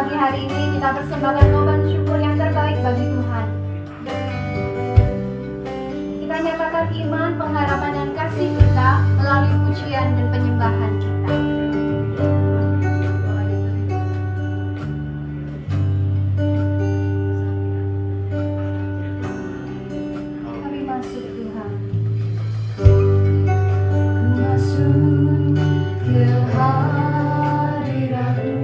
pagi hari ini kita persembahkan korban syukur yang terbaik bagi Tuhan. Kita nyatakan iman, pengharapan, dan kasih kita melalui pujian dan penyembahan kita. Kami masuk Tuhan. Masuk ke hadirat-Mu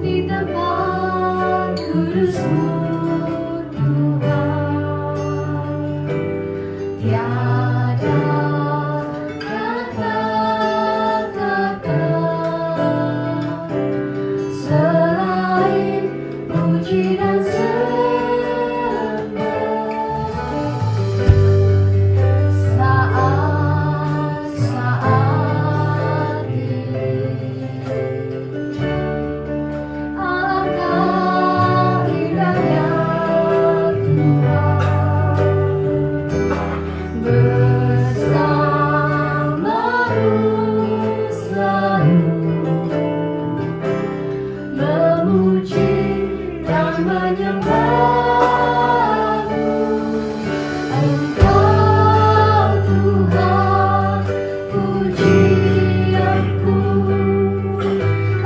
di tempat kudus-Mu Tuhan. Tiada kata-kata selain puji dan saat ini. Alangkah indahnya Tuhan bersama-Mu selalu memuji dan menyembah-Mu. Engkau Tuhan pujianku,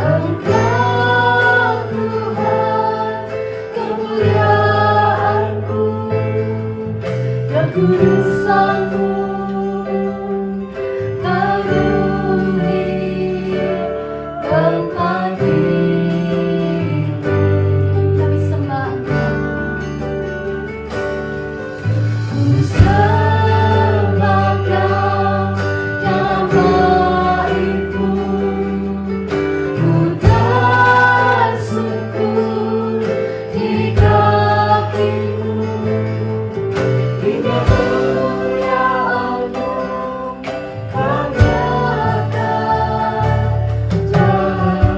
Engkau Tuhan kemuliaanku, kekudusan-Mu penuhi tempat ini. Kami sembah Engkau. Ku sembahkan nama-Mu, ku tersungkur di kaki-Mu. Indah kemuliaan-Mu, kami akan jalan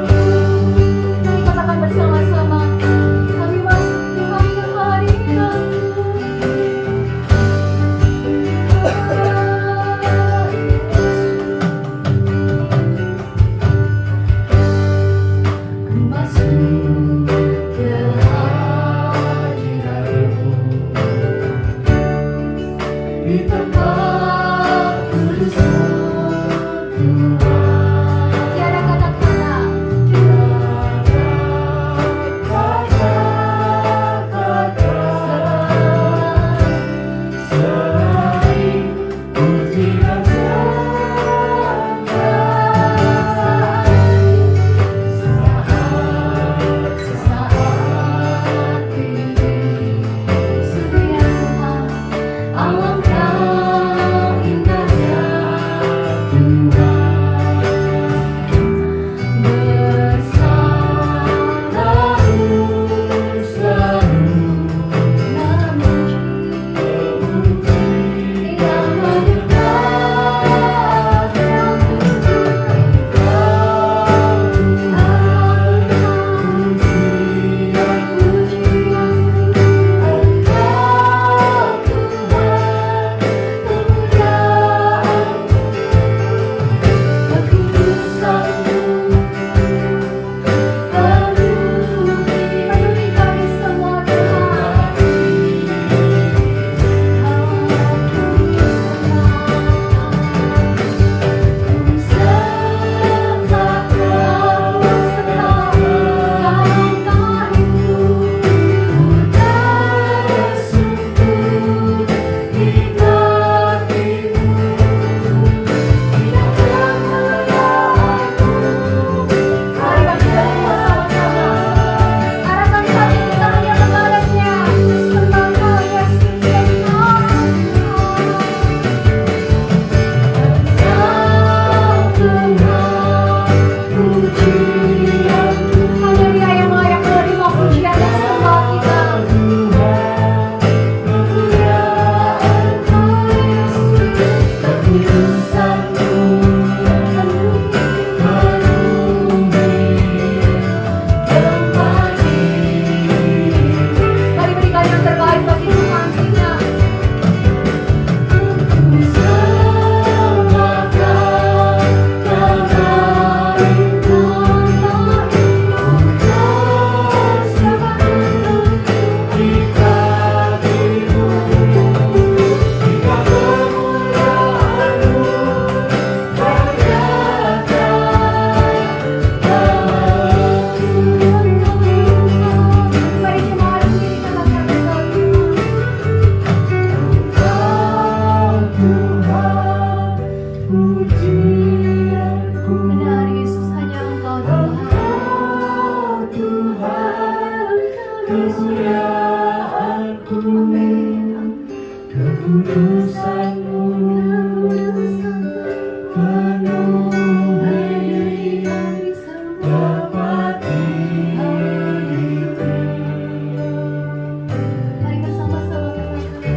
Mari bersama-sama katakan.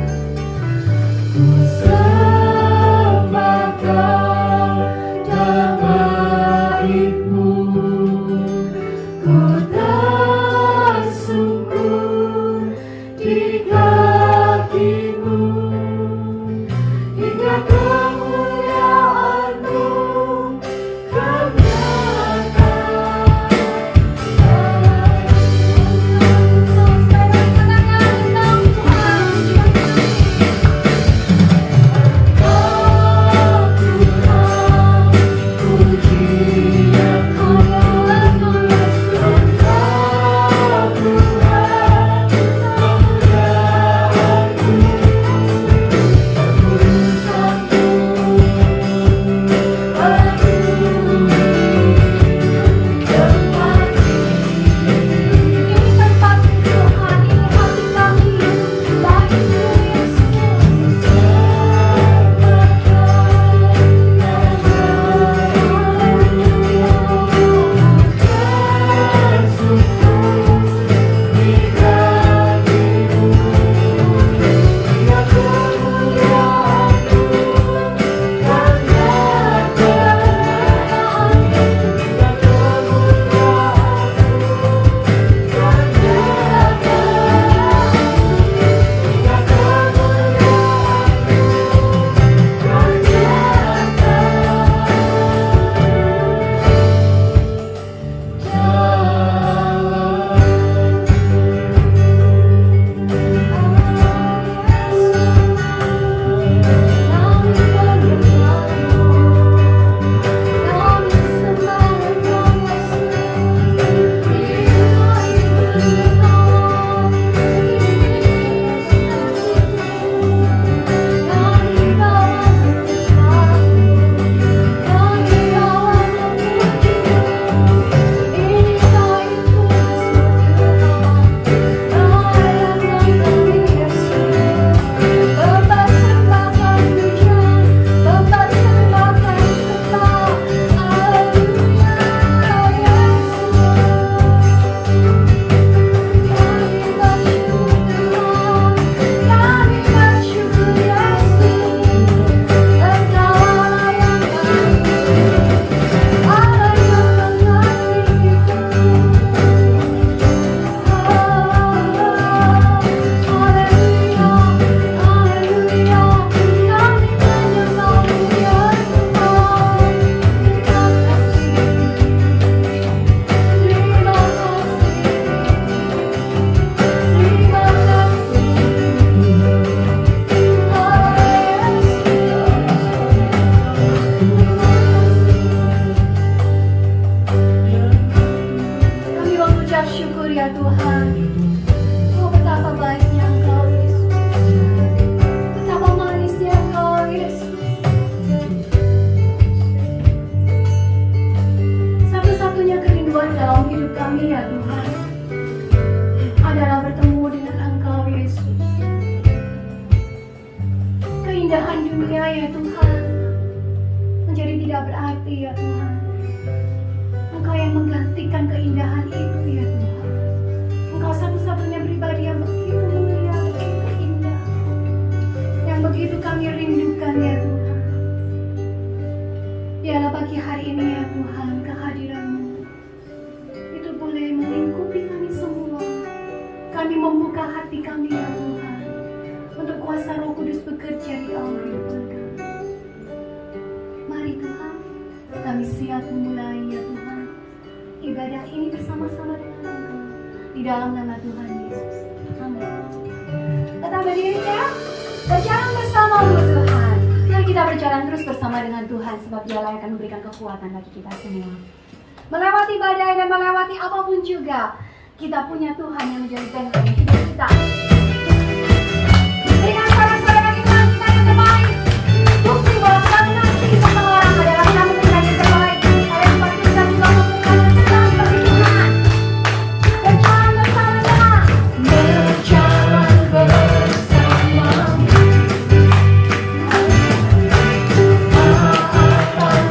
ya Tuhan, menjadi tidak berarti ya Tuhan. Engkau yang menggantikan keindahan itu ya Tuhan. Engkau satu-satunya pribadi yang begitu mulia, begitu indah, yang begitu kami rindukan ya Tuhan. Biarlah pagi hari ini ya Tuhan, kehadiran-Mu itu boleh melingkupi kami semua. Kami membuka hati kami ya Tuhan, untuk kuasa Roh Kudus bekerja di dalam kehidupan kami. Mari Tuhan, kami siap memulai ya Tuhan ibadah ini bersama-sama dengan Engkau, di dalam nama Tuhan Yesus. Amin. Tetap berdiri ya, berjalan bersama Tuhan. Mari kita berjalan terus bersama dengan Tuhan, sebab Dialah yang akan memberikan kekuatan bagi kita semua. Melewati badai dan melewati apapun juga, kita punya Tuhan yang menjadi benteng hidup kita. Berikan saudara-saudara bagi Tuhan kita yang terbaik. Bukti bahwa kami ngasih seseorang adalah kami memberikan yang terbaik. Kalian seperti kita juga memberikan yang terbaik bagi Tuhan. Berjalan bersama-sama. Berjalan bersama. Maafkan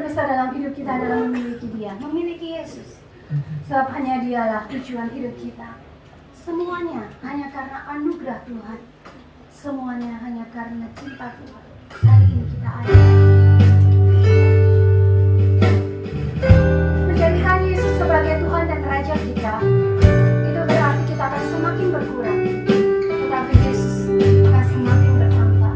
terbesar dalam hidup kita adalah memiliki Dia, memiliki Yesus. Sebab hanya Dialah tujuan hidup kita. Semuanya hanya karena anugerah Tuhan. Semuanya hanya karena cinta Tuhan. Hari ini kita ada. Menjadikan Yesus sebagai Tuhan dan Raja kita, itu berarti kita akan semakin berkurang. Tetapi Yesus akan semakin bertambah.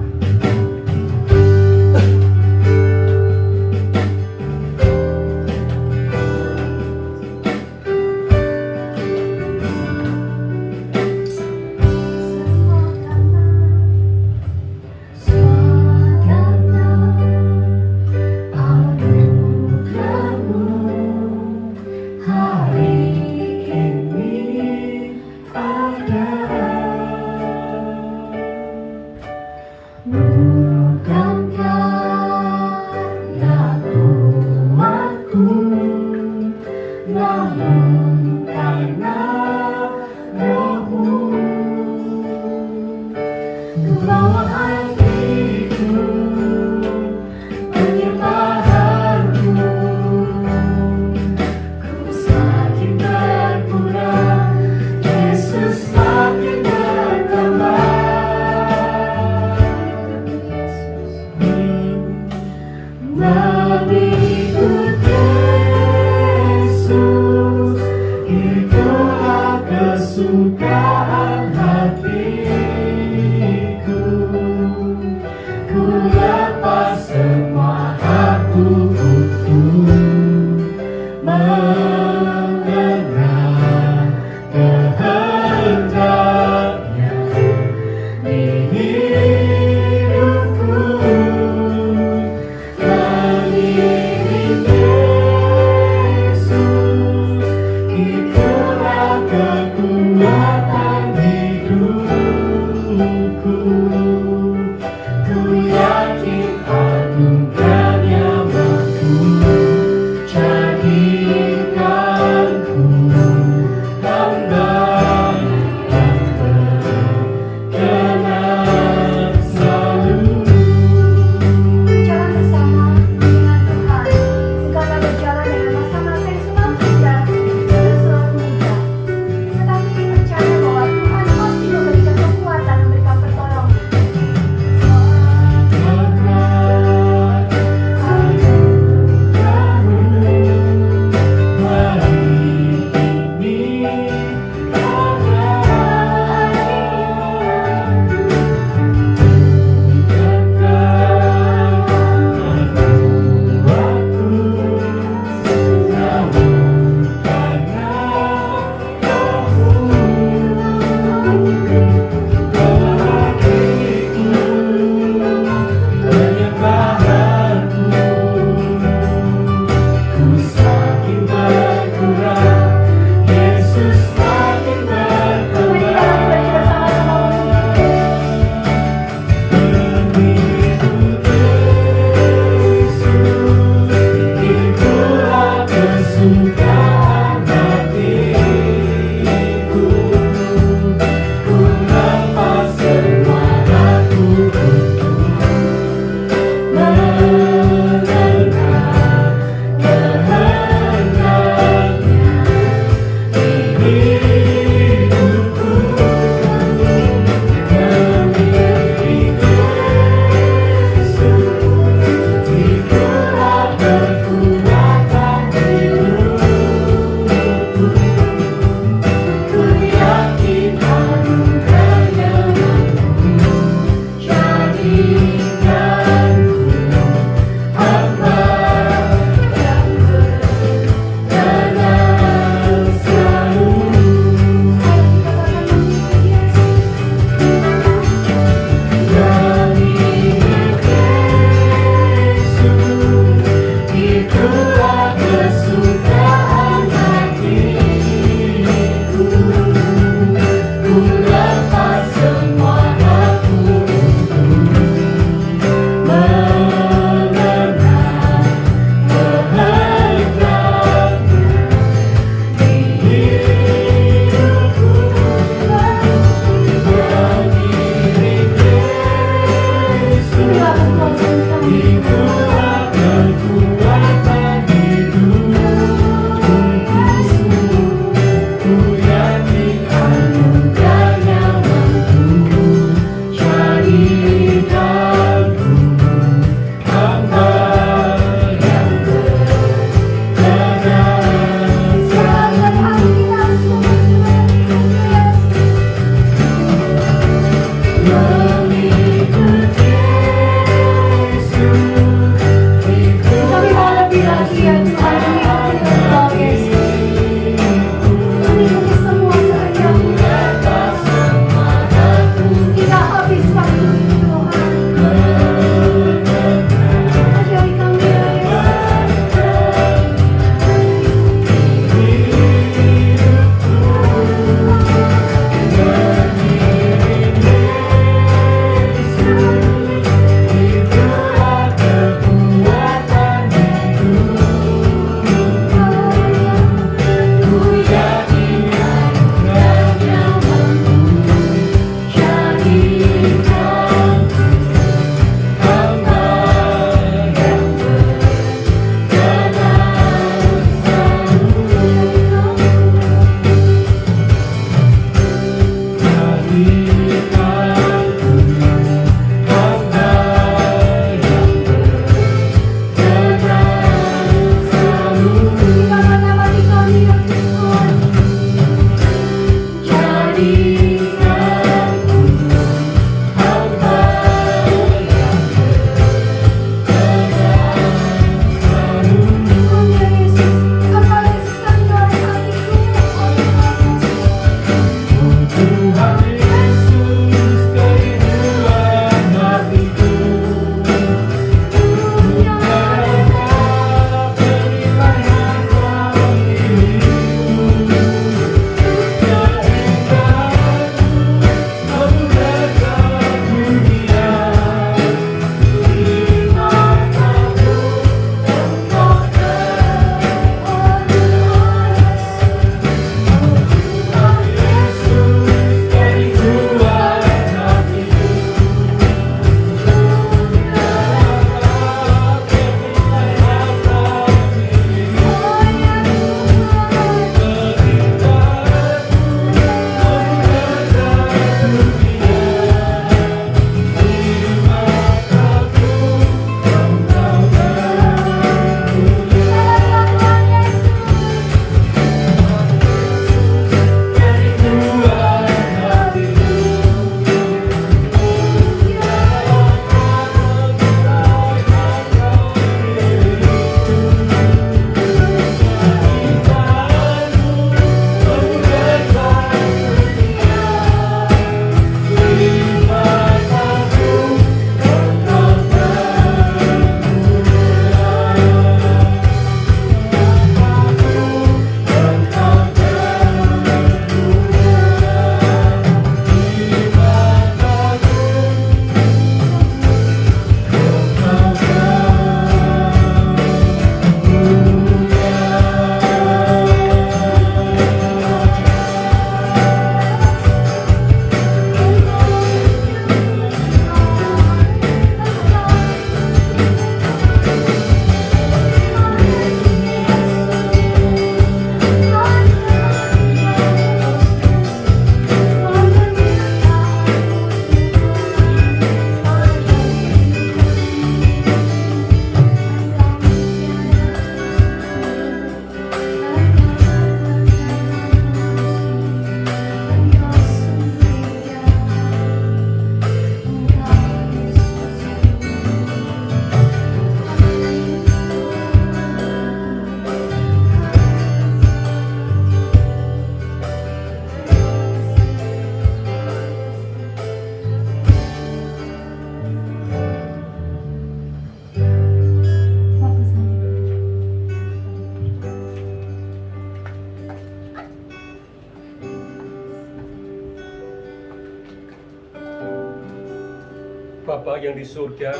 Bapa yang di surga,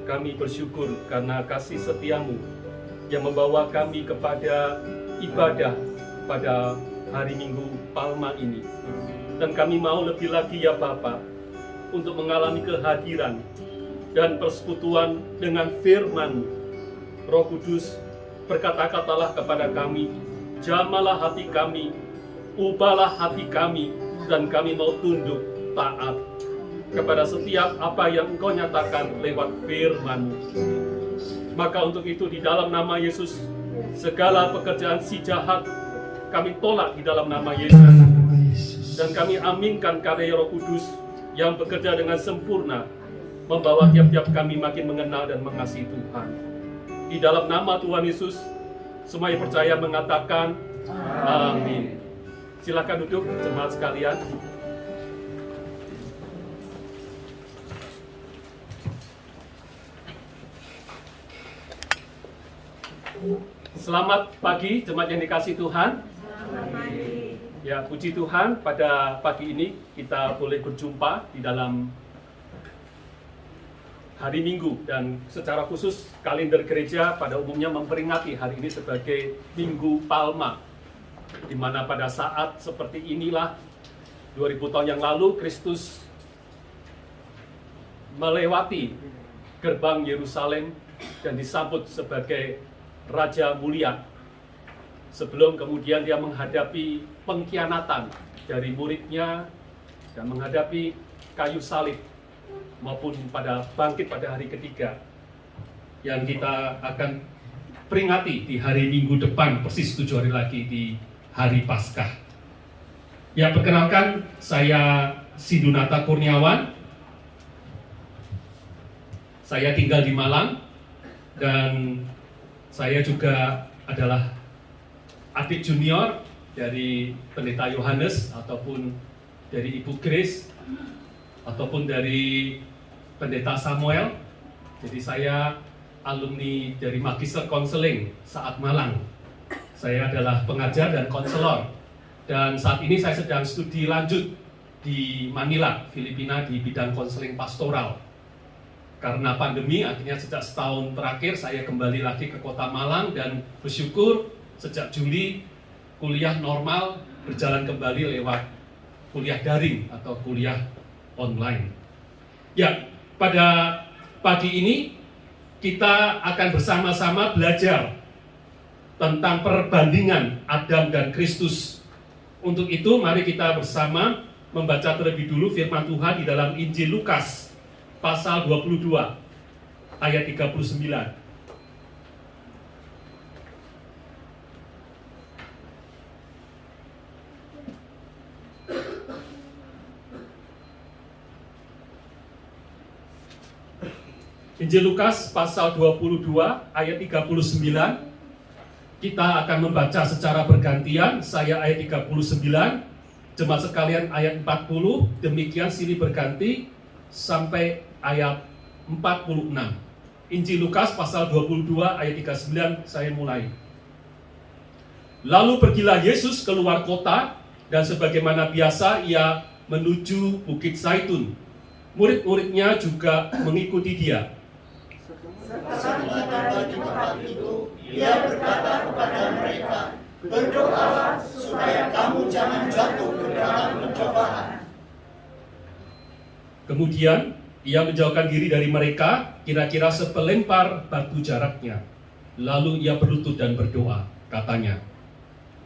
kami bersyukur karena kasih setiamu yang membawa kami kepada ibadah pada hari Minggu Palma ini. Dan kami mau lebih lagi ya Bapa, untuk mengalami kehadiran dan persekutuan dengan firman Roh Kudus. Berkata-katalah kepada kami, jamalah hati kami, ubahlah hati kami, dan kami mau tunduk taat kepada setiap apa yang Engkau nyatakan lewat firman-Mu. Maka untuk itu di dalam nama Yesus, segala pekerjaan si jahat kami tolak di dalam nama Yesus. Dan kami aminkan karya Roh Kudus yang bekerja dengan sempurna, membawa tiap-tiap kami makin mengenal dan mengasihi Tuhan. Di dalam nama Tuhan Yesus, semua yang percaya mengatakan amin. Silakan duduk jemaat sekalian. Selamat pagi jemaat yang dikasihi Tuhan. Ya, puji Tuhan, pada pagi ini kita boleh berjumpa di dalam hari Minggu, dan secara khusus kalender gereja pada umumnya memperingati hari ini sebagai Minggu Palma, di mana pada saat seperti inilah 2000 tahun yang lalu Kristus melewati gerbang Yerusalem dan disambut sebagai Raja Mulia, sebelum kemudian dia menghadapi pengkhianatan dari muridnya dan menghadapi kayu salib, maupun pada bangkit pada hari ketiga yang kita akan peringati di hari Minggu depan, persis 7 hari lagi di hari Paskah. Ya, perkenalkan, saya Sidunata Kurniawan. Saya tinggal di Malang dan saya juga adalah adik junior dari Pendeta Yohanes ataupun dari Ibu Grace ataupun dari Pendeta Samuel. Jadi saya alumni dari Magister Konseling saat Malang. Saya adalah pengajar dan konselor. Dan saat ini saya sedang studi lanjut di Manila, Filipina, di bidang konseling pastoral. Karena pandemi, akhirnya sejak setahun terakhir saya kembali lagi ke kota Malang dan bersyukur sejak Juli kuliah normal berjalan kembali lewat kuliah daring atau kuliah online. Ya, pada pagi ini kita akan bersama-sama belajar tentang perbandingan Adam dan Kristus. Untuk itu mari kita bersama membaca terlebih dulu firman Tuhan di dalam Injil Lukas pasal 22 ayat 39. Injil Lukas pasal 22 ayat 39. Kita akan membaca secara bergantian. Saya ayat 39, jemaat sekalian ayat 40, demikian silih berganti sampai ayat 46. Injil Lukas pasal 22 ayat 39, saya mulai. Lalu pergilah Yesus keluar kota, dan sebagaimana biasa ia menuju Bukit Zaitun. Murid-muridnya juga mengikuti dia. Setelah tiba di tempat itu, ia berkata kepada mereka, berdoalah supaya kamu jangan jatuh ke dalam pencobaan. Kemudian ia menjauhkan diri dari mereka, kira-kira sepelempar batu jaraknya. Lalu ia berlutut dan berdoa, katanya,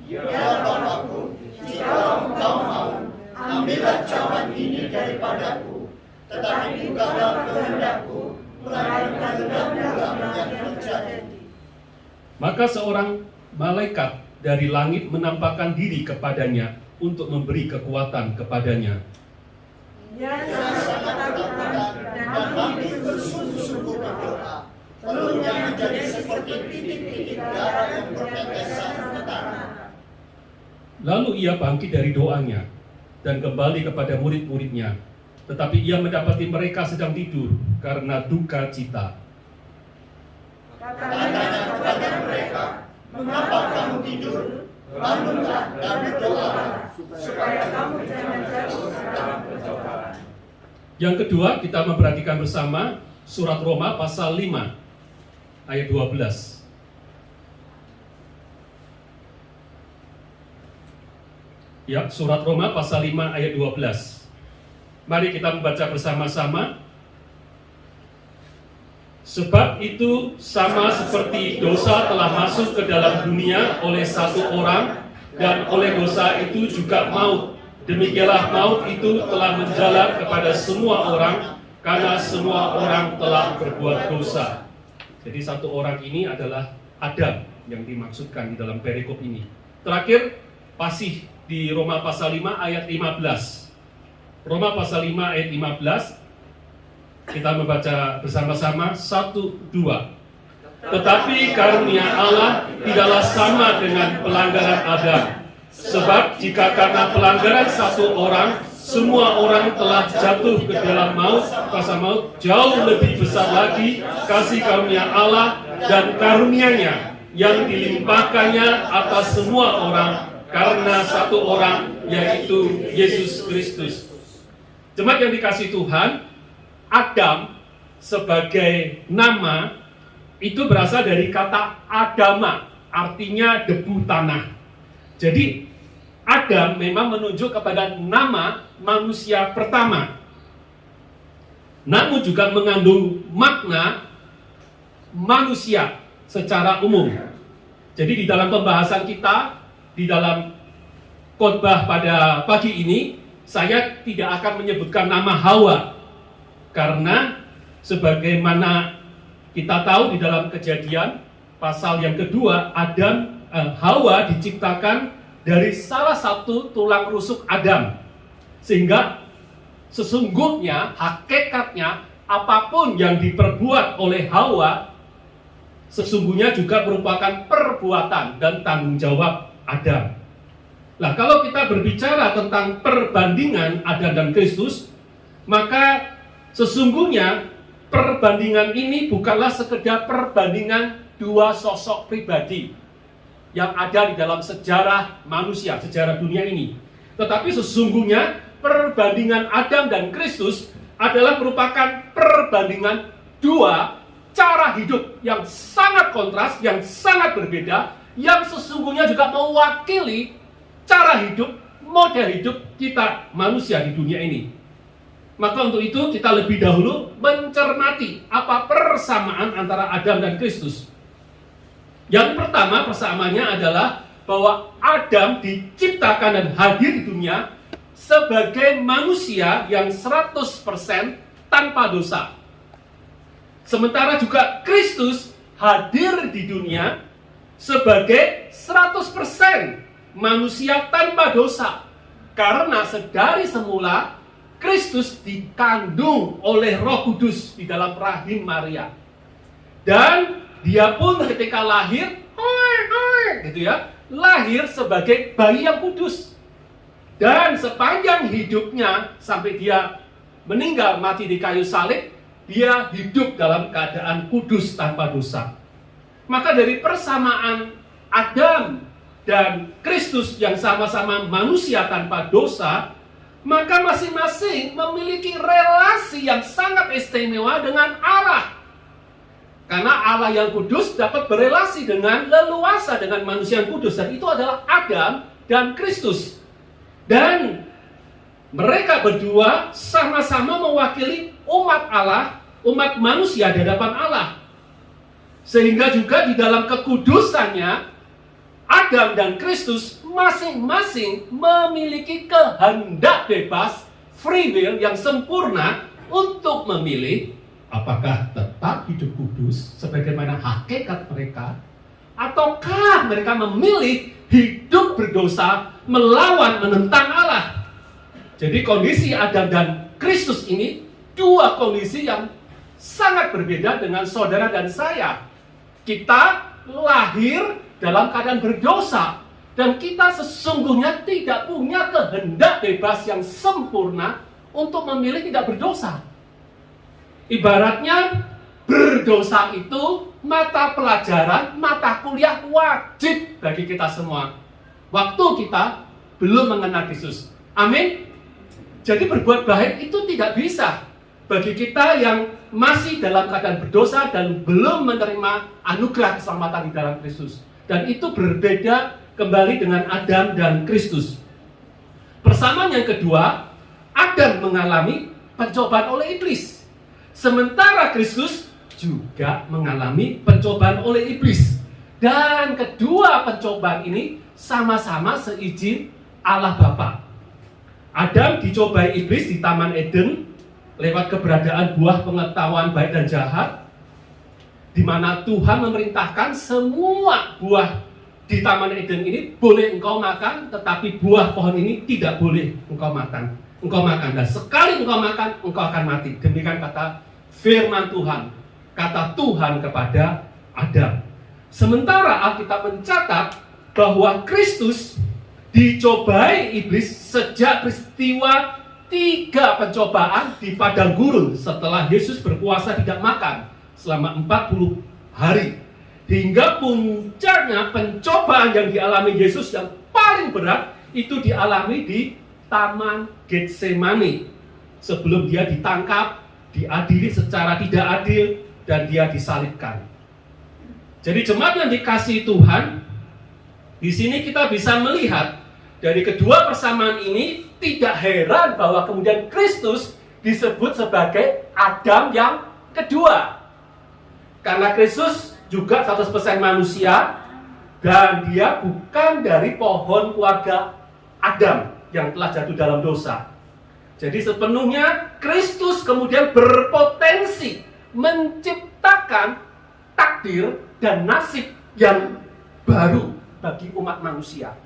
Ya Bapakku, jika Engkau mau, ambillah cawan ini daripadaku, tetapi bukanlah kehendakku, melainkan kehendakmu yang terjadi. Maka seorang malaikat dari langit menampakkan diri kepadanya untuk memberi kekuatan kepadanya. Ia sangat ketakutan dan makin bersungguh-sungguh berdoa. Telurnya menjadi seperti titik-titik darah yang bertetesan ke tanah. Lalu ia bangkit dari doanya dan kembali kepada murid-muridnya. Tetapi ia mendapati mereka sedang tidur karena duka cita. Katanya kepada mereka, mengapa kamu tidur? Bangunlah dan berdoalah, supaya kamu jangan jatuh ke dalam pencobaan. Yang kedua, kita memperhatikan bersama surat Roma pasal 5 ayat 12. Ya, surat Roma pasal 5 ayat 12. Mari kita membaca bersama-sama. Sebab itu sama seperti dosa telah masuk ke dalam dunia oleh satu orang, dan oleh dosa itu juga maut. Demikianlah maut itu telah menjalar kepada semua orang, karena semua orang telah berbuat dosa. Jadi satu orang ini adalah Adam yang dimaksudkan di dalam perikop ini. Terakhir, pasih di Roma pasal 5 ayat 15. Roma pasal 5 ayat 15. Kita membaca bersama-sama 1-2. Tetapi karunia Allah tidaklah sama dengan pelanggaran Adam. Sebab jika karena pelanggaran satu orang, semua orang telah jatuh ke dalam maut, kuasa maut, jauh lebih besar lagi kasih karunia Allah dan karunia-Nya yang dilimpahkannya atas semua orang karena satu orang, yaitu Yesus Kristus. Jemaat yang dikasihi Tuhan, Adam sebagai nama itu berasal dari kata Adama, artinya debu tanah. Jadi Adam memang menunjuk kepada nama manusia pertama, namun juga mengandung makna manusia secara umum. Jadi di dalam pembahasan kita, di dalam khotbah pada pagi ini, saya tidak akan menyebutkan nama Hawa, karena sebagaimana kita tahu di dalam Kejadian pasal yang kedua, Hawa diciptakan dari salah satu tulang rusuk Adam. Sehingga sesungguhnya, hakikatnya, apapun yang diperbuat oleh Hawa sesungguhnya juga merupakan perbuatan dan tanggung jawab Adam. Nah, kalau kita berbicara tentang perbandingan Adam dan Kristus, maka sesungguhnya perbandingan ini bukanlah sekedar perbandingan dua sosok pribadi yang ada di dalam sejarah manusia, sejarah dunia ini. Tetapi sesungguhnya perbandingan Adam dan Kristus adalah merupakan perbandingan dua cara hidup yang sangat kontras, yang sangat berbeda, yang sesungguhnya juga mewakili cara hidup, model hidup kita manusia di dunia ini. Maka untuk itu kita lebih dahulu mencermati apa persamaan antara Adam dan Kristus. Yang pertama persamaannya adalah bahwa Adam diciptakan dan hadir di dunia sebagai manusia yang 100% tanpa dosa. Sementara juga Kristus hadir di dunia sebagai 100% manusia tanpa dosa. Karena sedari semula Kristus dikandung oleh Roh Kudus di dalam rahim Maria. Dan dia pun ketika lahir, lahir sebagai bayi yang kudus. Dan sepanjang hidupnya sampai dia meninggal mati di kayu salib, dia hidup dalam keadaan kudus tanpa dosa. Maka dari persamaan Adam dan Kristus yang sama-sama manusia tanpa dosa, maka masing-masing memiliki relasi yang sangat istimewa dengan Allah. Karena Allah yang kudus dapat berelasi dengan leluasa dengan manusia yang kudus, dan itu adalah Adam dan Kristus. Dan mereka berdua sama-sama mewakili umat Allah, umat manusia di hadapan Allah. Sehingga juga di dalam kekudusannya, Adam dan Kristus masing-masing memiliki kehendak bebas, free will yang sempurna untuk memilih apakah tetap hidup kudus sebagaimana hakikat mereka, ataukah mereka memilih hidup berdosa melawan menentang Allah. Jadi kondisi Adam dan Kristus ini dua kondisi yang sangat berbeda dengan saudara dan saya. Kita lahir dalam keadaan berdosa, dan kita sesungguhnya tidak punya kehendak bebas yang sempurna untuk memilih tidak berdosa. Ibaratnya berdosa itu mata pelajaran, mata kuliah wajib bagi kita semua waktu kita belum mengenal Yesus. Amin. Jadi berbuat baik itu tidak bisa bagi kita yang masih dalam keadaan berdosa dan belum menerima anugerah keselamatan di dalam Kristus. Dan itu berbeda kembali dengan Adam dan Kristus. Persamaan yang kedua, Adam mengalami pencobaan oleh iblis. Sementara Kristus juga mengalami pencobaan oleh iblis. Dan kedua pencobaan ini sama-sama seizin Allah Bapa. Adam dicobai iblis di Taman Eden lewat keberadaan buah pengetahuan baik dan jahat, di mana Tuhan memerintahkan semua buah di Taman Eden ini boleh engkau makan, tetapi buah pohon ini tidak boleh engkau makan. Dan sekali engkau makan, engkau akan mati. Demikian kata firman Tuhan, kata Tuhan kepada Adam. Sementara Alkitab mencatat bahwa Kristus dicobai iblis sejak peristiwa 3 pencobaan di padang gurun setelah Yesus berpuasa tidak makan selama 40 hari. Hingga puncaknya pencobaan yang dialami Yesus yang paling berat itu dialami di Taman Getsemani. Sebelum dia ditangkap, diadili secara tidak adil, dan dia disalibkan. Jadi jemaat yang dikasihi Tuhan, di sini kita bisa melihat dari kedua persamaan ini, tidak heran bahwa kemudian Kristus disebut sebagai Adam yang kedua. Karena Kristus juga 100% manusia, dan dia bukan dari pohon keluarga Adam yang telah jatuh dalam dosa. Jadi sepenuhnya Kristus kemudian berpotensi menciptakan takdir dan nasib yang baru bagi umat manusia.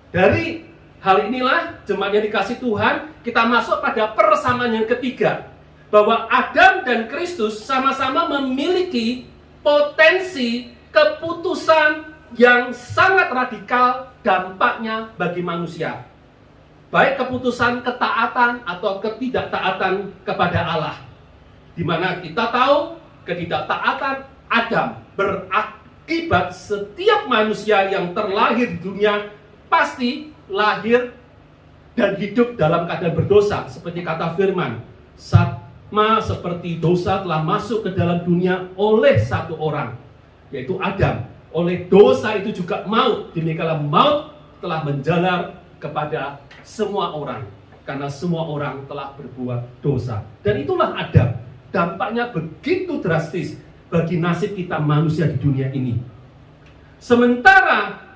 Dari hal inilah jemaat yang dikasihi Tuhan, kita masuk pada persamaan yang ketiga, bahwa Adam dan Kristus sama-sama memiliki potensi keputusan yang sangat radikal dampaknya bagi manusia. Baik keputusan ketaatan atau ketidaktaatan kepada Allah. Di mana kita tahu ketidaktaatan Adam berakibat setiap manusia yang terlahir di dunia pasti lahir dan hidup dalam keadaan berdosa. Seperti kata firman, sama seperti dosa telah masuk ke dalam dunia oleh satu orang, yaitu Adam. Oleh dosa itu juga maut. Demikianlah maut telah menjalar kepada semua orang, karena semua orang telah berbuat dosa. Dan itulah Adam. Dampaknya begitu drastis bagi nasib kita manusia di dunia ini. Sementara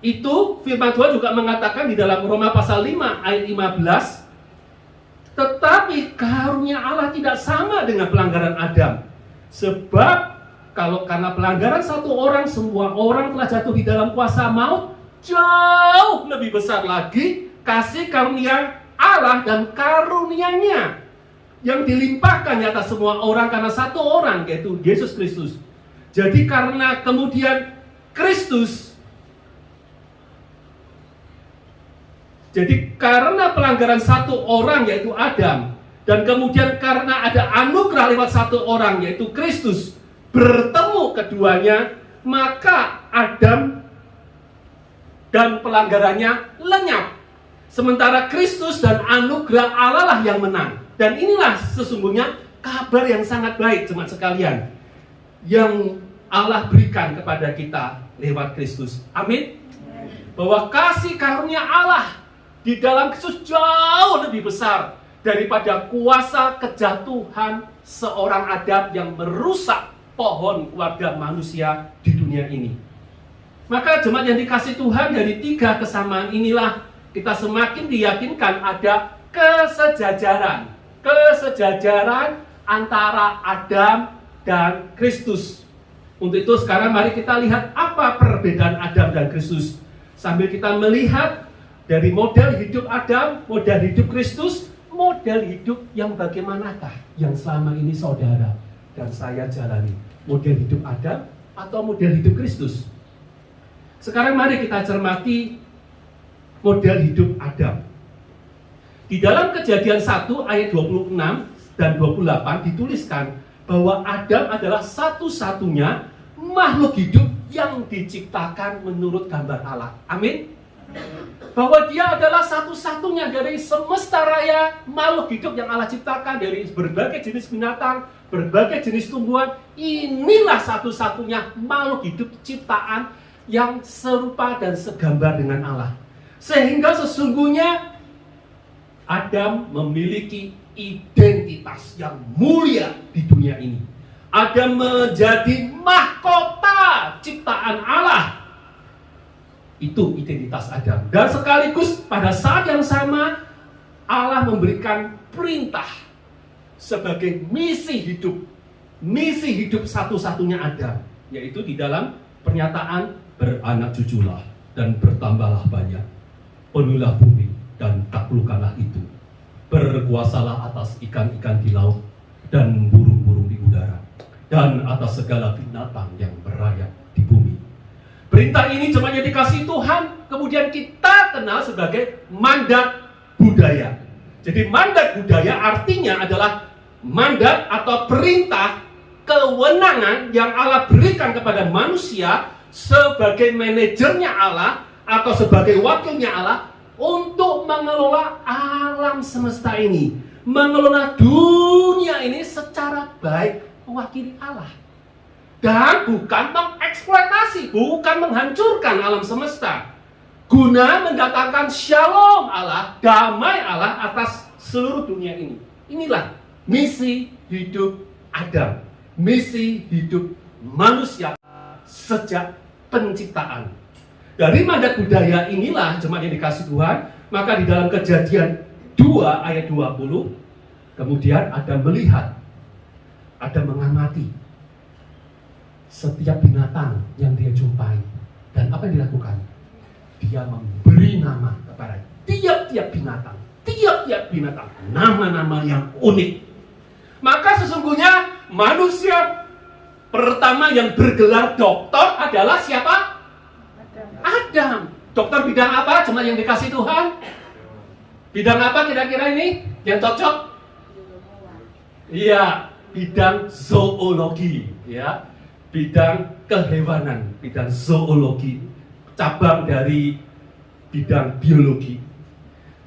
itu firman Tuhan juga mengatakan di dalam Roma pasal 5 ayat 15, tetapi karunia Allah tidak sama dengan pelanggaran Adam. Sebab karena pelanggaran satu orang, semua orang telah jatuh di dalam kuasa maut, jauh lebih besar lagi kasih karunia Allah dan karunia-Nya yang dilimpahkan di atas semua orang karena satu orang, yaitu Yesus Kristus. Jadi karena kemudian karena pelanggaran satu orang, yaitu Adam, dan kemudian karena ada anugerah lewat satu orang, yaitu Kristus, bertemu keduanya, maka Adam dan pelanggarannya lenyap. Sementara Kristus dan anugerah Allah lah yang menang. Dan inilah sesungguhnya kabar yang sangat baik, jemaat sekalian, yang Allah berikan kepada kita lewat Kristus. Amin. Bahwa kasih karunia Allah di dalam Kristus jauh lebih besar daripada kuasa kejatuhan seorang Adam yang merusak pohon keluarga manusia di dunia ini. Maka jemaat yang dikasihi Tuhan, dari 3 kesamaan inilah kita semakin diyakinkan ada kesejajaran antara Adam dan Kristus. Untuk itu sekarang mari kita lihat apa perbedaan Adam dan Kristus. Sambil kita melihat dari model hidup Adam, model hidup Kristus, model hidup yang bagaimanakah yang selama ini saudara dan saya jalani. Model hidup Adam atau model hidup Kristus? Sekarang mari kita cermati model hidup Adam. Di dalam Kejadian 1 ayat 26 dan 28 dituliskan bahwa Adam adalah satu-satunya makhluk hidup yang diciptakan menurut gambar Allah. Amin. bahwa dia adalah satu-satunya dari semesta raya makhluk hidup yang Allah ciptakan, dari berbagai jenis binatang, berbagai jenis tumbuhan. Inilah satu-satunya makhluk hidup ciptaan yang serupa dan segambar dengan Allah. Sehingga sesungguhnya Adam memiliki identitas yang mulia di dunia ini. Adam menjadi mahkota ciptaan Allah. Itu identitas Adam. Dan sekaligus pada saat yang sama Allah memberikan perintah sebagai misi hidup satu-satunya Adam, yaitu di dalam pernyataan beranak cuculah dan bertambahlah banyak, penuhilah bumi dan taklukkanlah itu, berkuasalah atas ikan-ikan di laut dan burung-burung di udara, dan atas segala binatang yang berayap di bumi. Perintah ini cuma dikasih Tuhan, kemudian kita kenal sebagai mandat budaya. Jadi mandat budaya artinya adalah mandat atau perintah, kewenangan yang Allah berikan kepada manusia sebagai manajernya Allah atau sebagai wakilnya Allah untuk mengelola alam semesta ini, mengelola dunia ini secara baik mewakili Allah. Dan bukan mengeksploitasi, bukan menghancurkan alam semesta, guna mendatangkan shalom Allah, damai Allah atas seluruh dunia ini. Inilah misi hidup Adam, misi hidup manusia sejak penciptaan. Dari mandat budaya inilah jemaat yang dikasih Tuhan, maka di dalam Kejadian 2 ayat 20, kemudian Adam melihat, Adam mengamati setiap binatang yang dia jumpai. Dan apa yang dilakukan? Dia memberi nama kepada tiap-tiap binatang, nama-nama yang unik. Maka sesungguhnya manusia pertama yang bergelar dokter adalah siapa? Adam. Dokter bidang apa? Cuma yang dikasih Tuhan. Bidang apa kira-kira ini yang cocok? Iya, bidang zoologi, ya. Bidang kehewanan, bidang zoologi, cabang dari bidang biologi.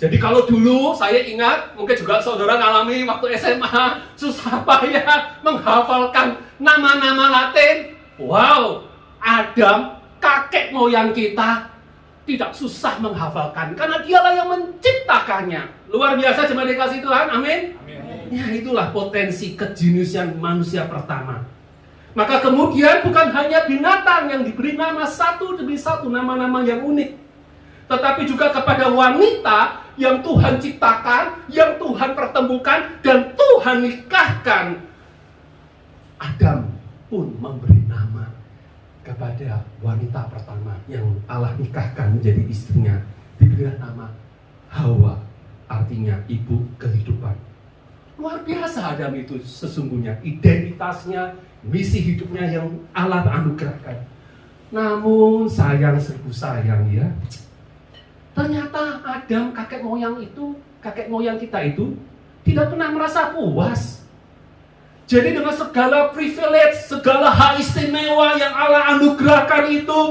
Jadi kalau dulu saya ingat, mungkin juga saudara ngalami waktu SMA, susah payah menghafalkan nama-nama Latin. Wow, Adam, kakek moyang kita, tidak susah menghafalkan karena dialah yang menciptakannya. Luar biasa jemaat dikasih Tuhan, amin. Ya, itulah potensi kejeniusan manusia pertama. Maka kemudian bukan hanya binatang yang diberi nama satu demi satu, nama-nama yang unik, tetapi juga kepada wanita yang Tuhan ciptakan, yang Tuhan pertemukan, dan Tuhan nikahkan. Adam pun memberi nama kepada wanita pertama yang Allah nikahkan menjadi istrinya. Diberi nama Hawa, artinya ibu kehidupan. Luar biasa Adam itu sesungguhnya, identitasnya, misi hidupnya yang Allah anugerahkan. Namun sayang seribu sayang ya, ternyata Adam, kakek moyang kita itu tidak pernah merasa puas. Jadi dengan segala privilege, segala hak istimewa yang Allah anugerahkan itu,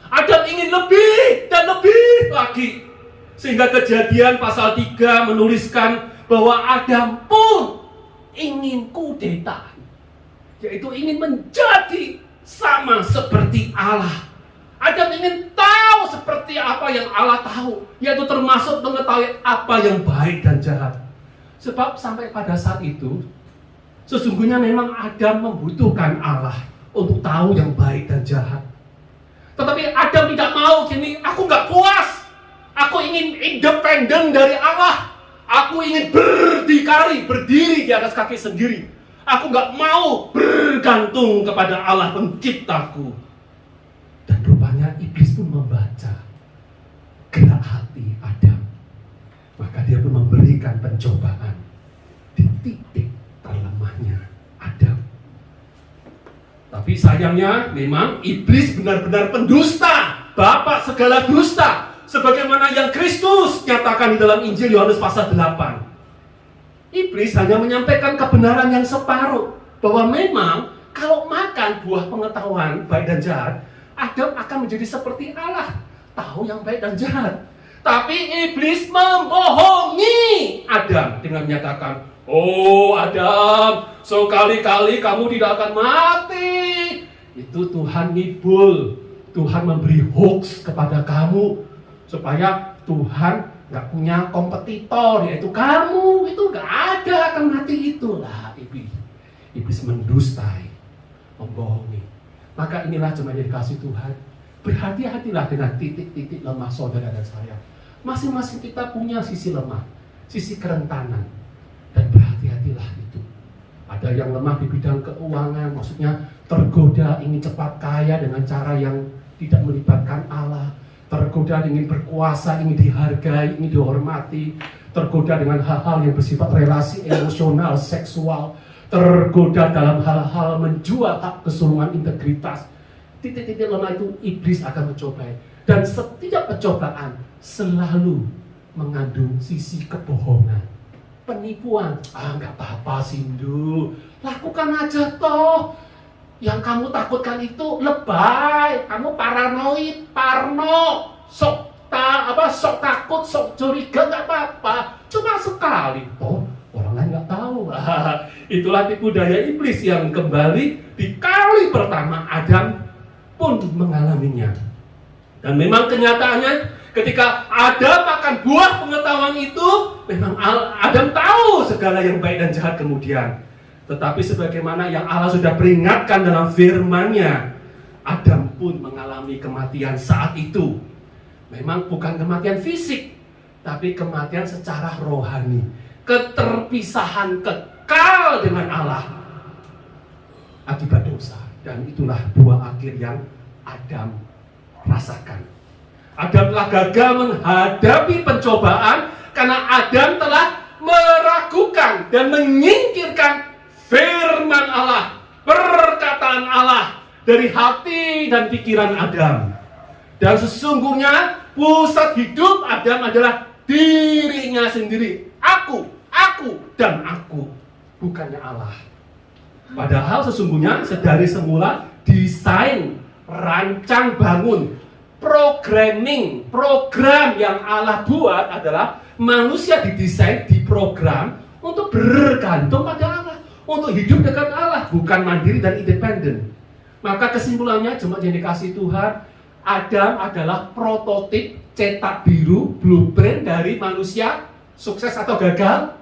Adam ingin lebih dan lebih lagi. Sehingga Kejadian pasal 3 menuliskan bahwa Adam pun ingin kudeta, yaitu ingin menjadi sama seperti Allah. Adam ingin tahu seperti apa yang Allah tahu, yaitu termasuk mengetahui apa yang baik dan jahat. Sebab sampai pada saat itu, sesungguhnya memang Adam membutuhkan Allah untuk tahu yang baik dan jahat. Tetapi Adam tidak mau gini, aku nggak puas, aku ingin independen dari Allah. Aku ingin berdiri di atas kaki sendiri. Aku nggak mau bergantung kepada Allah penciptaku. Dan rupanya iblis pun membaca gerak hati Adam. Maka dia pun memberikan pencobaan di titik terlemahnya Adam. Tapi sayangnya memang iblis benar-benar pendusta, bapak segala dusta. Sebagaimana yang Kristus nyatakan di dalam Injil Yohanes pasal 8. Iblis hanya menyampaikan kebenaran yang separuh, bahwa memang kalau makan buah pengetahuan baik dan jahat, Adam akan menjadi seperti Allah. tahu yang baik dan jahat. Tapi iblis membohongi Adam dengan menyatakan, "Oh Adam, sekali-kali kamu tidak akan mati." Itu Tuhan ngibul, Tuhan memberi hoax kepada kamu supaya Tuhan nggak punya kompetitor, yaitu kamu. Itu nggak ada akan mati. Itulah iblis mendustai, membohongi. Maka inilah jemaat yang dikasihi Tuhan, berhati-hatilah dengan titik-titik lemah saudara dan saya. Masing-masing kita punya sisi lemah, sisi kerentanan, dan berhati-hatilah itu. Ada yang lemah di bidang keuangan, maksudnya tergoda ingin cepat kaya dengan cara yang tidak melibatkan Allah, tergoda ingin berkuasa, ingin dihargai, ingin dihormati, tergoda dengan hal-hal yang bersifat relasi emosional, seksual, tergoda dalam hal-hal menjual hak keseluruhan integritas. Titik-titik lemah itu iblis akan mencobai. Dan setiap pencobaan selalu mengandung sisi kebohongan, penipuan. Nggak apa-apa Sindu, lakukan aja toh. Yang kamu takutkan itu lebay, kamu paranoid, parno, sok takut, sok curiga, nggak apa-apa. Cuma sekali toh, orang lain nggak tahu. Itulah tipu daya iblis yang kembali di kali pertama Adam pun mengalaminya. Dan memang kenyataannya ketika Adam makan buah pengetahuan itu, memang Adam tahu segala yang baik dan jahat kemudian. Tetapi sebagaimana yang Allah sudah peringatkan dalam firman-Nya, Adam pun mengalami kematian saat itu. Memang bukan kematian fisik, tapi kematian secara rohani. Keterpisahan kekal dengan Allah akibat dosa. Dan itulah buah akhir yang Adam rasakan. Adam telah gagal menghadapi pencobaan karena Adam telah meragukan dan menyingkirkan firman Allah, perkataan Allah dari hati dan pikiran Adam. Dan sesungguhnya pusat hidup Adam adalah dirinya sendiri. Aku, dan aku, bukannya Allah. Padahal sesungguhnya sedari semula desain, rancang bangun, program yang Allah buat adalah manusia didesain, diprogram untuk bergantung pada Allah, untuk hidup dekat Allah, bukan mandiri dan independen. Maka kesimpulannya jemaat yang dikasihi Tuhan, Adam adalah prototip cetak biru, blueprint dari manusia sukses atau gagal?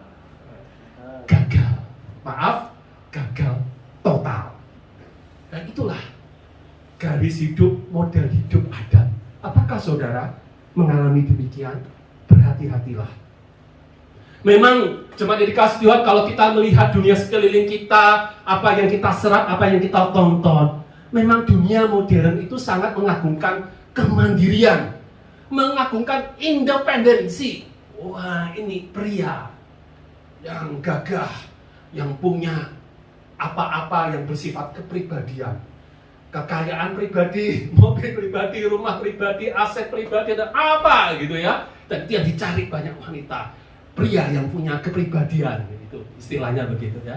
Gagal. Maaf, gagal total. Dan itulah garis hidup, model hidup Adam. Apakah saudara mengalami demikian? Berhati-hatilah. Memang jemaat yang dikasihi Tuhan, kalau kita melihat dunia sekeliling kita, apa yang kita serap, apa yang kita tonton, memang dunia modern itu sangat mengagungkan kemandirian, mengagungkan independensi. Wah, ini pria yang gagah, yang punya apa-apa yang bersifat kepribadian, kekayaan pribadi, mobil pribadi, rumah pribadi, aset pribadi, dan apa gitu ya. Dan itu yang dicari banyak wanita, pria yang punya kepribadian, itu istilahnya begitu ya.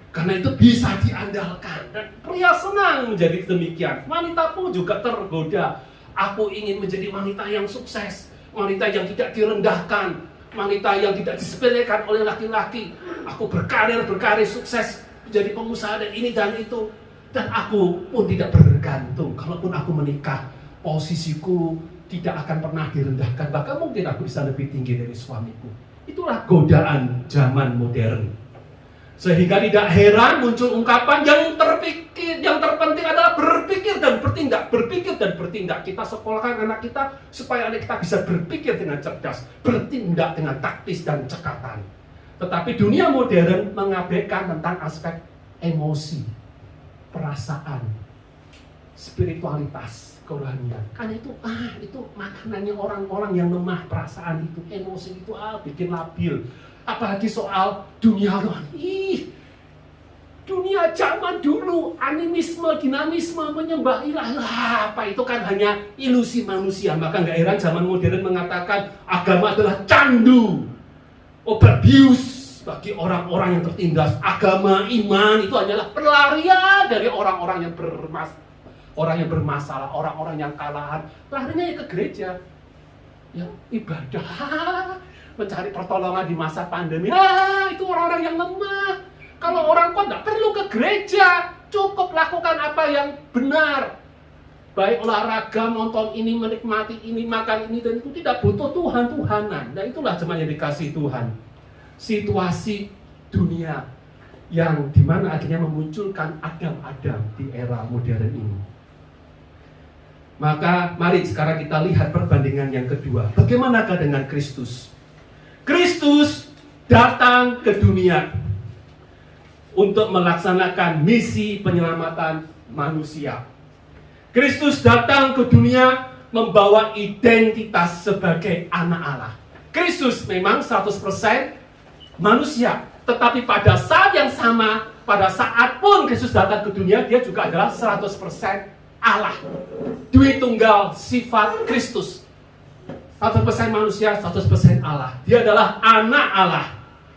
Karena itu bisa diandalkan dan pria senang menjadi demikian. Wanita pun juga tergoda. Aku ingin menjadi wanita yang sukses, wanita yang tidak direndahkan, wanita yang tidak disepelekan oleh laki-laki. Aku berkarir sukses, menjadi pengusaha dan ini dan itu. Dan aku pun tidak bergantung. Kalaupun aku menikah, posisiku tidak akan pernah direndahkan. Bahkan mungkin aku bisa lebih tinggi dari suamiku. Itulah godaan zaman modern. Sehingga tidak heran muncul ungkapan yang terpenting adalah berpikir dan bertindak. Berpikir dan bertindak. Kita sekolahkan anak kita supaya anak kita bisa berpikir dengan cerdas, bertindak dengan taktis dan cekatan. Tetapi dunia modern mengabaikan tentang aspek emosi, perasaan, spiritualitas, kerohanian. Karena itu makanannya orang-orang yang lemah perasaan itu, emosi itu bikin labil. Apalagi soal dunia rohani. Dunia zaman dulu, animisme, dinamisme, menyembah ilah, apa itu kan hanya ilusi manusia. Maka nggak heran zaman modern mengatakan agama adalah candu, obat bius bagi orang-orang yang tertindas. Agama, iman itu hanyalah pelarian dari orang-orang yang orang yang bermasalah, orang-orang yang kalahan, larinya ya ke gereja. Ya, ibadah, mencari pertolongan di masa pandemi. Itu orang-orang yang lemah. Kalau orang kuat nggak perlu ke gereja, cukup lakukan apa yang benar. Baik olahraga, nonton ini, menikmati ini, makan ini, dan itu tidak butuh Tuhan-Tuhanan. Nah itulah jemaat yang dikasih Tuhan. Situasi dunia yang dimana akhirnya memunculkan Adam-Adam di era modern ini. Maka mari sekarang kita lihat perbandingan yang kedua. Bagaimanakah dengan Kristus? Kristus datang ke dunia untuk melaksanakan misi penyelamatan manusia. Kristus datang ke dunia membawa identitas sebagai anak Allah. Kristus memang 100% manusia, tetapi pada saat yang sama, pada saat pun Kristus datang ke dunia, dia juga adalah 100% Allah. Dwi tunggal sifat Kristus. 100% manusia, 100% Allah. Dia adalah anak Allah,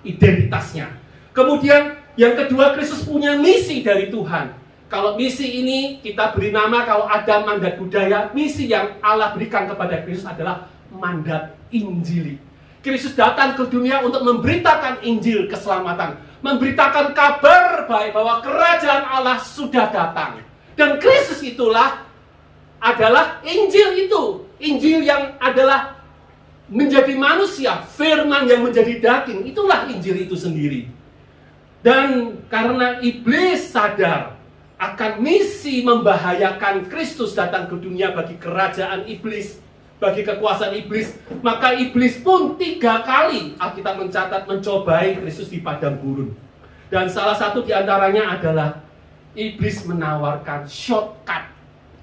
identitasnya. Kemudian yang kedua, Kristus punya misi dari Tuhan. Kalau misi ini kita beri nama, kalau ada mandat budaya, misi yang Allah berikan kepada Kristus adalah mandat Injili. Kristus datang ke dunia untuk memberitakan Injil keselamatan, memberitakan kabar baik bahwa kerajaan Allah sudah datang. Dan Kristus itulah adalah Injil itu. Injil yang adalah menjadi manusia, firman yang menjadi daging. Itulah Injil itu sendiri. Dan karena iblis sadar akan misi membahayakan Kristus datang ke dunia bagi kerajaan iblis, bagi kekuasaan iblis, maka iblis pun 3 kali Alkitab mencatat mencobai Kristus di padang gurun. Dan salah satu di antaranya adalah iblis menawarkan shortcut,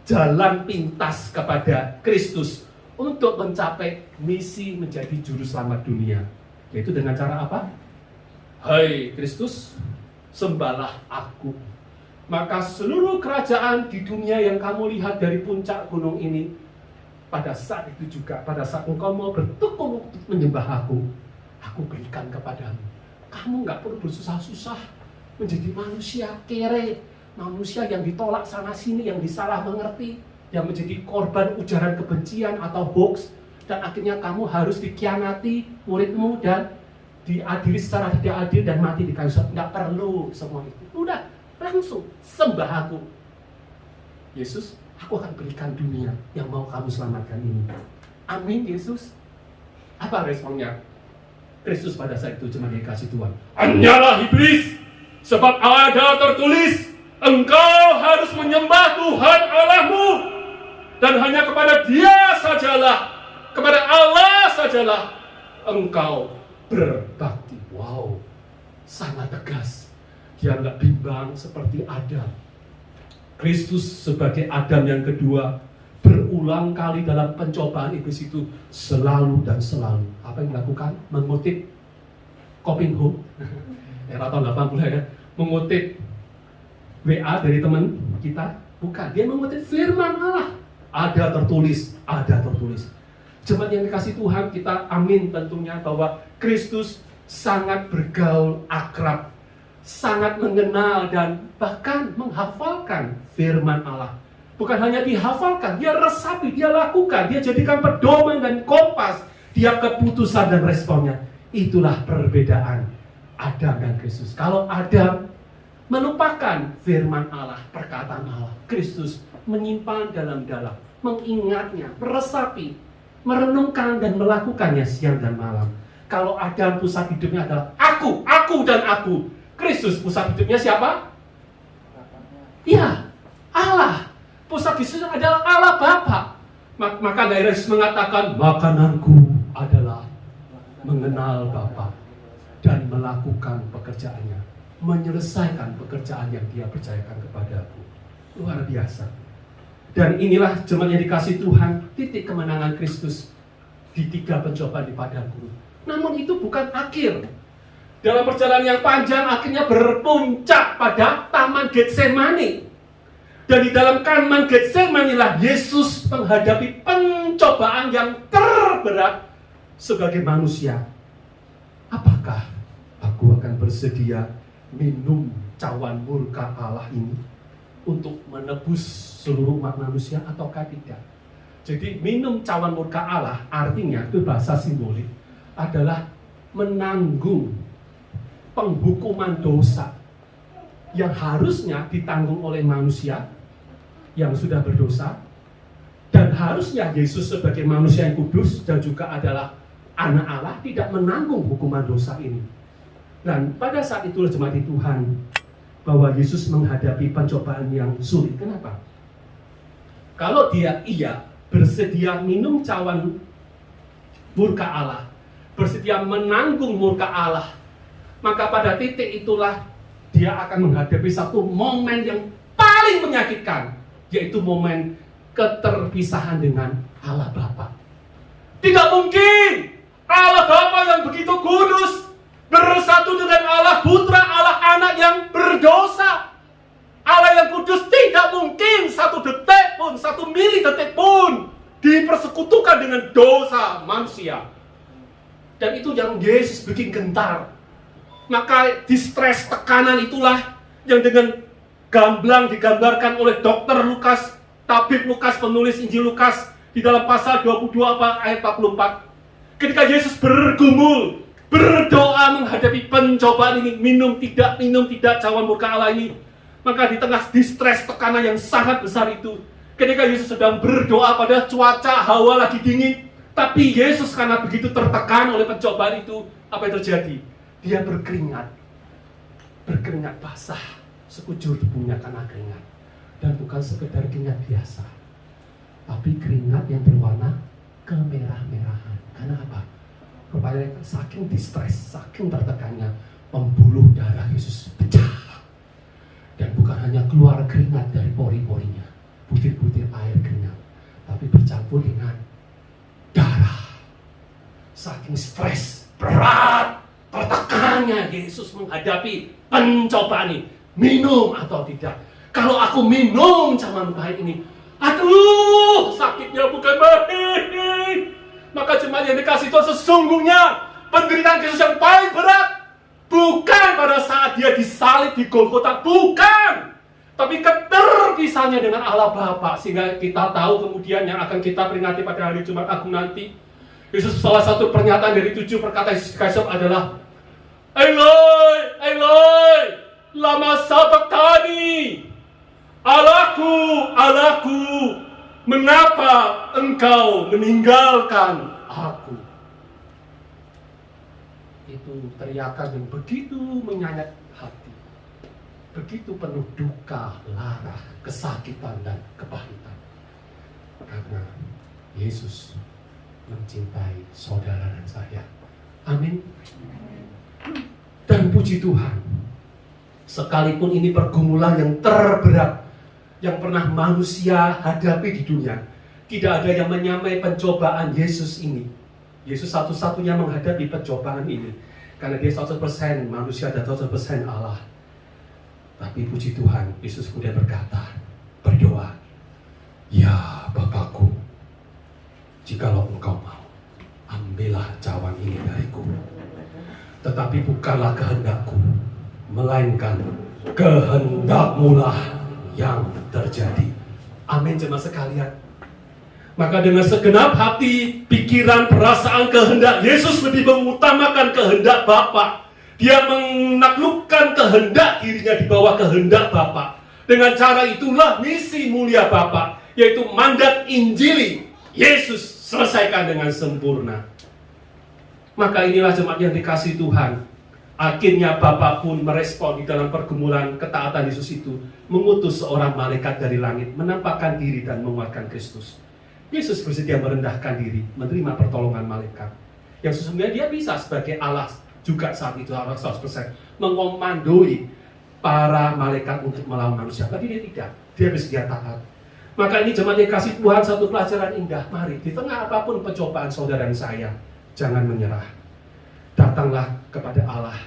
jalan pintas kepada Kristus untuk mencapai misi menjadi juru selamat dunia. Yaitu dengan cara apa? Hai Kristus, sembahlah aku. Maka seluruh kerajaan di dunia yang kamu lihat dari puncak gunung ini, pada saat itu juga, pada saat engkau mau bertekun untuk menyembah aku berikan kepadamu. Kamu nggak perlu bersusah-susah menjadi manusia kere, manusia yang ditolak sana sini, yang disalah mengerti, yang menjadi korban ujaran kebencian atau hoax, dan akhirnya kamu harus dikhianati muridmu dan diadili secara tidak adil dan mati di kayu salib. Nggak perlu semua itu. Udah, langsung sembah aku. Yesus, aku akan berikan dunia yang mau kamu selamatkan ini. Amin, Yesus. Apa responnya? Kristus pada saat itu cuma dikasih Tuhan. Hanyalah iblis, sebab ada tertulis, engkau harus menyembah Tuhan Allahmu, dan hanya kepada Dia sajalah, kepada Allah sajalah engkau berbakti. Wow, sangat tegas. Dia nggak bimbang seperti Adam. Kristus sebagai Adam yang kedua berulang kali dalam pencobaan iblis itu selalu dan selalu apa yang dilakukan? Mengutip Kopingho era tahun 80 ya, mengutip WA dari teman kita. Bukan, dia mengutip firman Allah. Ada tertulis, ada tertulis. Jemaat yang dikasih Tuhan, kita amin tentunya bahwa Kristus sangat bergaul akrab, sangat mengenal dan bahkan menghafalkan firman Allah. Bukan hanya dihafalkan, dia resapi, dia lakukan, dia jadikan pedoman dan kompas, dia keputusan dan responnya. Itulah perbedaan Adam dan Kristus. Kalau Adam melupakan firman Allah, perkataan Allah, Kristus menyimpan dalam-dalam, mengingatnya, meresapi, merenungkan dan melakukannya siang dan malam. Kalau Adam pusat hidupnya adalah aku dan aku. Kristus pusat hidupnya siapa? Ya, Allah. Pusat hidupnya adalah Allah Bapa. Maka dari Yesus mengatakan, makananku adalah mengenal Bapa dan melakukan pekerjaannya, menyelesaikan pekerjaan yang Dia percayakan kepadaku. Luar biasa. Dan inilah jemaat yang dikasih Tuhan, titik kemenangan Kristus di 3 pencobaan di padang gurun. Namun itu bukan akhir. Dalam perjalanan yang panjang akhirnya berpuncak pada Taman Getsemani. Dan di dalam Taman Getsemani lah Yesus menghadapi pencobaan yang terberat sebagai manusia. Apakah aku akan bersedia minum cawan murka Allah ini untuk menebus seluruh umat manusia ataukah tidak. Jadi minum cawan murka Allah artinya itu bahasa simbolik adalah menanggung penghukuman dosa yang harusnya ditanggung oleh manusia yang sudah berdosa, dan harusnya Yesus sebagai manusia yang kudus dan juga adalah anak Allah tidak menanggung hukuman dosa ini. Dan pada saat itulah jemaat Tuhan, bahwa Yesus menghadapi pencobaan yang sulit. Kenapa? Kalau dia bersedia minum cawan murka Allah, bersedia menanggung murka Allah, maka pada titik itulah dia akan menghadapi satu momen yang paling menyakitkan, yaitu momen keterpisahan dengan Allah Bapa. Tidak mungkin Allah Bapa yang begitu kudus bersatu dengan Allah Putra, Allah Anak yang berdosa. Allah yang kudus tidak mungkin satu detik pun, satu milidetik pun dipersekutukan dengan dosa manusia. Dan itu yang Yesus bikin gentar. Maka distres, tekanan itulah yang dengan gamblang digambarkan oleh Dr. Lukas, tabib Lukas, penulis Injil Lukas di dalam pasal 22 ayat 44. Ketika Yesus bergumul, berdoa menghadapi pencobaan ini, minum tidak cawan murka Allah ini, maka di tengah distres, tekanan yang sangat besar itu, ketika Yesus sedang berdoa pada cuaca hawa lagi dingin, tapi Yesus karena begitu tertekan oleh pencobaan itu, apa yang terjadi? Dia berkeringat basah, sekujur tubuhnya karena keringat, dan bukan sekedar keringat biasa, tapi keringat yang berwarna kemerah-merahan. Karena apa? Rupanya saking distres, saking tertekannya, pembuluh darah Yesus pecah. Dan bukan hanya keluar keringat dari pori-porinya, butir-butir air keringat, tapi bercampur dengan darah. Saking stres, berat, tertekannya Yesus menghadapi pencobaan ini. Minum atau tidak? Kalau aku minum cawan pahit ini, aduh, sakitnya bukan main. Maka jemaat yang dikasih Tuhan, sesungguhnya penderitaan Yesus yang paling berat bukan pada saat dia disalib di Golgota, bukan, tapi keterpisahnya dengan Allah Bapa. Sehingga kita tahu kemudian yang akan kita peringati pada hari Jumat Agung nanti, Yesus, salah satu pernyataan dari 7 perkataan Yesus Kristus adalah Eloi, Eloi, lama sabachthani, Allahku, Allahku, mengapa engkau meninggalkan aku? Itu teriakan yang begitu menyayat hati, begitu penuh duka, lara, kesakitan, dan kepahitan. Karena Yesus mencintai saudara dan saya. Amin. Dan puji Tuhan, sekalipun ini pergumulan yang terberat yang pernah manusia hadapi di dunia, tidak ada yang menyamai pencobaan Yesus ini. Yesus satu-satunya menghadapi pencobaan ini, karena dia 100% manusia dan 100% Allah. Tapi puji Tuhan, Yesus kemudian berdoa, ya Bapakku, jikalau engkau mau, ambillah cawan ini dariku. Tetapi bukanlah kehendakku, melainkan kehendak-Mu lah yang terjadi. Amin jemaat sekalian. Maka dengan segenap hati, pikiran, perasaan, kehendak, Yesus lebih mengutamakan kehendak Bapa. Dia menaklukkan kehendak dirinya di bawah kehendak Bapa. Dengan cara itulah misi mulia Bapa, yaitu mandat Injili, Yesus selesaikan dengan sempurna. Maka inilah jemaat yang dikasihi Tuhan. Akhirnya Bapa pun merespon di dalam pergumulan ketaatan Yesus itu, mengutus seorang malaikat dari langit, menampakkan diri dan menguatkan Kristus. Yesus bersedia merendahkan diri, menerima pertolongan malaikat. Yang sesungguhnya dia bisa sebagai Allah juga saat itu, Allah 100%, mengomandoi para malaikat untuk melawan manusia. Tapi dia tidak, dia bersedia taat. Maka ini jemaat yang dikasihi Tuhan, satu pelajaran indah. Mari, di tengah apapun pencobaan saudara dan saya, jangan menyerah. Datanglah kepada Allah,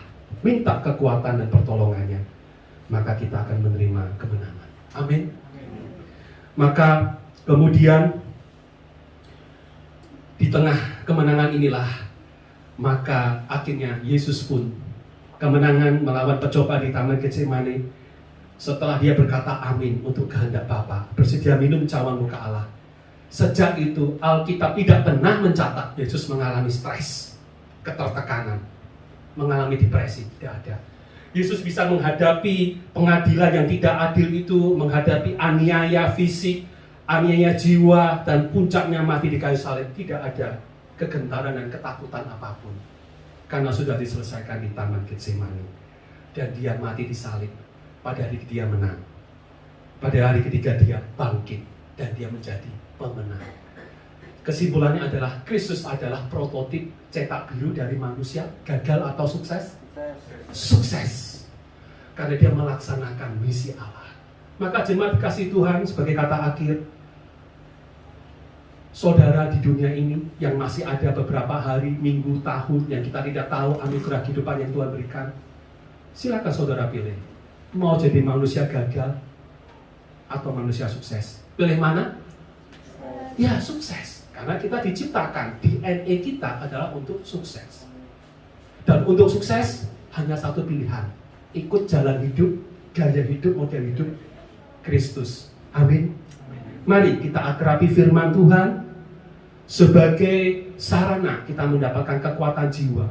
minta kekuatan dan pertolongannya, maka kita akan menerima kemenangan. Amin. Maka kemudian di tengah kemenangan inilah, maka akhirnya Yesus pun kemenangan melawan pencobaan di Taman Getsemani, Setelah dia berkata amin untuk kehendak Bapa, bersedia minum cawan muka Allah. Sejak itu Alkitab tidak pernah mencatat Yesus mengalami stres, ketertekanan, mengalami depresi, tidak ada. Yesus bisa menghadapi pengadilan yang tidak adil itu, menghadapi aniaya fisik, aniaya jiwa, dan puncaknya mati di kayu salib. Tidak ada kegentaran dan ketakutan apapun, karena sudah diselesaikan di Taman Getsemani. Dan dia mati di salib. Pada hari dia menang. Pada hari ketiga dia bangkit dan dia menjadi pemenang. Kesimpulannya adalah Kristus adalah prototip cetak biru dari manusia gagal atau sukses? Sukses. Karena dia melaksanakan misi Allah. Maka jemaat kasih Tuhan, sebagai kata akhir, saudara di dunia ini yang masih ada beberapa hari, minggu, tahun yang kita tidak tahu anugerah kehidupan yang Tuhan berikan, silakan saudara pilih. Mau jadi manusia gagal atau manusia sukses? Pilih mana? Ya, sukses. Karena kita diciptakan, DNA kita adalah untuk sukses. Dan untuk sukses hanya satu pilihan, ikut jalan hidup, gaya hidup, model hidup Kristus. Amin. Mari kita akrabi firman Tuhan sebagai sarana kita mendapatkan kekuatan jiwa,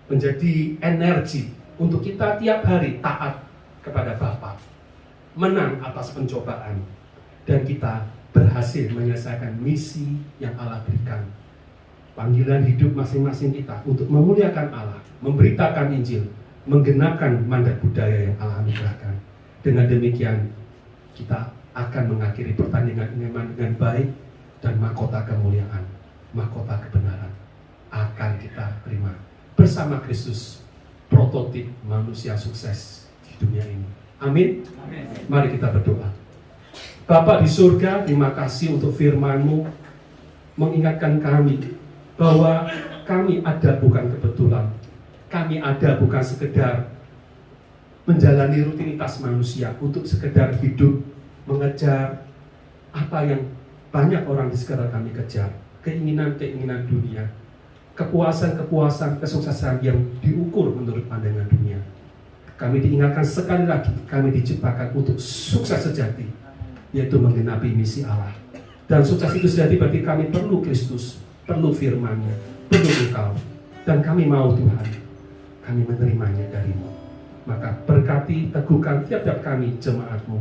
menjadi energi untuk kita tiap hari taat kepada Bapa, menang atas pencobaan, dan kita berhasil menyelesaikan misi yang Allah berikan. Panggilan hidup masing-masing kita untuk memuliakan Allah, memberitakan Injil, menggenapkan mandat budaya yang Allah anugerahkan. Dengan demikian, kita akan mengakhiri pertandingan iman dengan baik, dan mahkota kemuliaan, mahkota kebenaran akan kita terima bersama Kristus, prototip manusia sukses di dunia ini. Amin. Amin. Mari kita berdoa. Bapa di surga, terima kasih untuk firman-Mu mengingatkan kami bahwa kami ada bukan kebetulan. Kami ada bukan sekedar menjalani rutinitas manusia untuk sekedar hidup, mengejar apa yang banyak orang di sekitar kami kejar, keinginan-keinginan dunia, kepuasan-kepuasan, kesuksesan yang diukur menurut pandangan dunia. Kami diingatkan sekali lagi, kami diciptakan untuk sukses sejati, yaitu menggenapi misi Allah. Dan sukses itu sejati berarti kami perlu Kristus, perlu firman-Nya, perlu Engkau. Dan kami mau Tuhan, kami menerimanya dari-Mu. Maka berkati, teguhkan tiap-tiap kami, jemaat-Mu.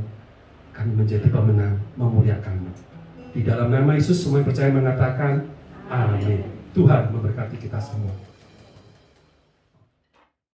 Kami menjadi pemenang, memuliakan-Mu. Di dalam nama Yesus semua yang percaya mengatakan amin. Tuhan memberkati kita semua.